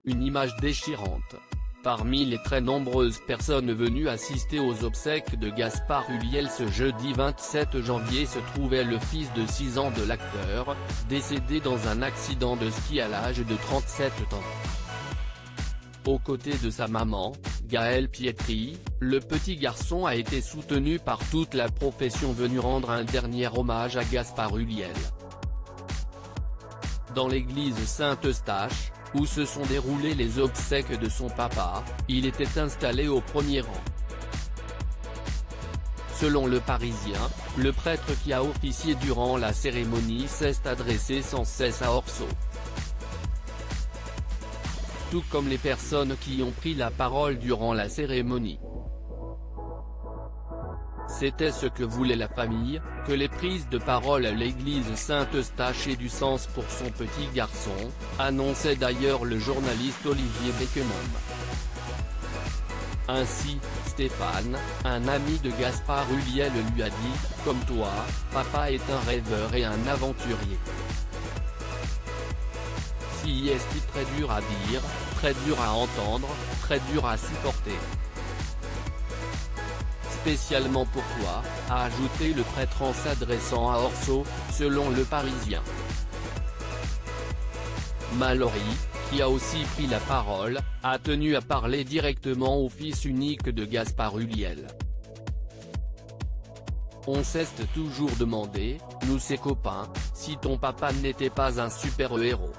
une image déchirante. Parmi les très nombreuses personnes venues assister aux obsèques de Gaspard Ulliel ce jeudi 27 janvier se trouvait le fils de 6 ans de l'acteur, décédé dans un accident de ski à l'âge de 37 ans. Aux côtés de sa maman, Gaëlle Pietri, le petit garçon a été soutenu par toute la profession venue rendre un dernier hommage à Gaspard Ulliel. Dans l'église Saint-Eustache, où se sont déroulées les obsèques de son papa, il était installé au premier rang. Selon Le Parisien, le prêtre qui a officié durant la cérémonie s'est adressé sans cesse à Orso. Tout comme les personnes qui ont pris la parole durant la cérémonie. C'était ce que voulait la famille, que les prises de parole à l'église Saint-Eustache aient du sens pour son petit garçon, annonçait d'ailleurs le journaliste Olivier Beckenham. Ainsi, Stéphane, un ami de Gaspard Ulliel lui a dit « Comme toi, papa est un rêveur et un aventurier. Si est très dur à dire, très dur à entendre, très dur à supporter. Spécialement pour toi », a ajouté le prêtre en s'adressant à Orso, selon Le Parisien. Mallory, qui a aussi pris la parole, a tenu à parler directement au fils unique de Gaspard Ulliel. On s'est toujours demandé, nous ses copains, si ton papa n'était pas un super-héros.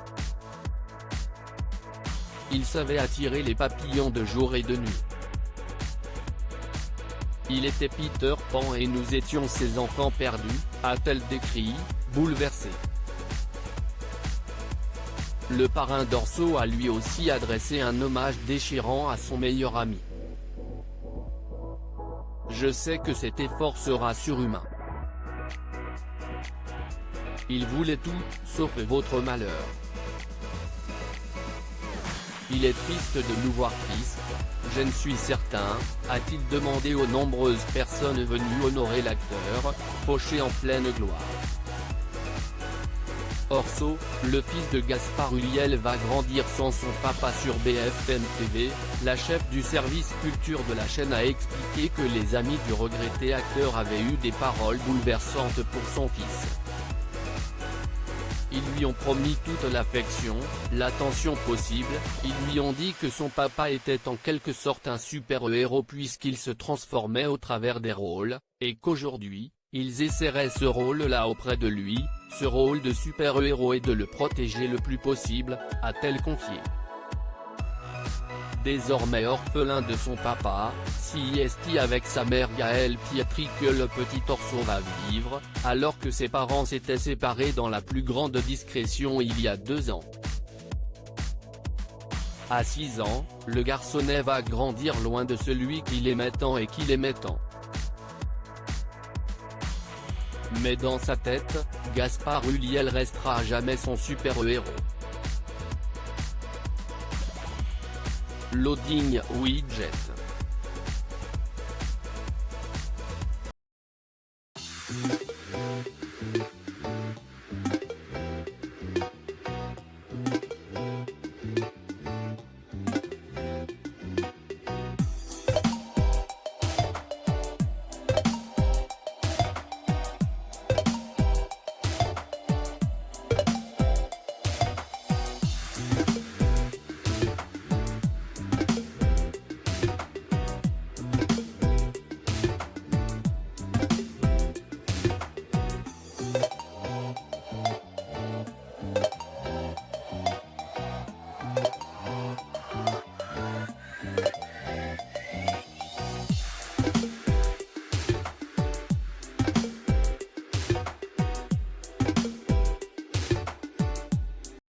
Il savait attirer les papillons de jour et de nuit. Il était Peter Pan et nous étions ses enfants perdus, a-t-elle décrit, bouleversée. Le parrain d'Orso a lui aussi adressé un hommage déchirant à son meilleur ami. Je sais que cet effort sera surhumain. Il voulait tout, sauf votre malheur. Il est triste de nous voir tristes, je ne suis certain, a-t-il demandé aux nombreuses personnes venues honorer l'acteur, fauché en pleine gloire. Orso, le fils de Gaspard Ulliel va grandir sans son papa sur BFM TV, la chef du service culture de la chaîne a expliqué que les amis du regretté acteur avaient eu des paroles bouleversantes pour son fils. Ils lui ont promis toute l'affection, l'attention possible, ils lui ont dit que son papa était en quelque sorte un super-héros puisqu'il se transformait au travers des rôles, et qu'aujourd'hui, ils essaieraient ce rôle-là auprès de lui, ce rôle de super-héros et de le protéger le plus possible, a-t-elle confié. Désormais orphelin de son papa, c'est avec sa mère Gaëlle Pietri que le petit Orso va vivre, alors que ses parents s'étaient séparés dans la plus grande discrétion il y a 2 ans. À 6 ans, le garçonnet va grandir loin de celui qu'il aimait tant et qu'il aimait tant. Mais dans sa tête, Gaspard Ulliel restera à jamais son super-héros. Loading widget.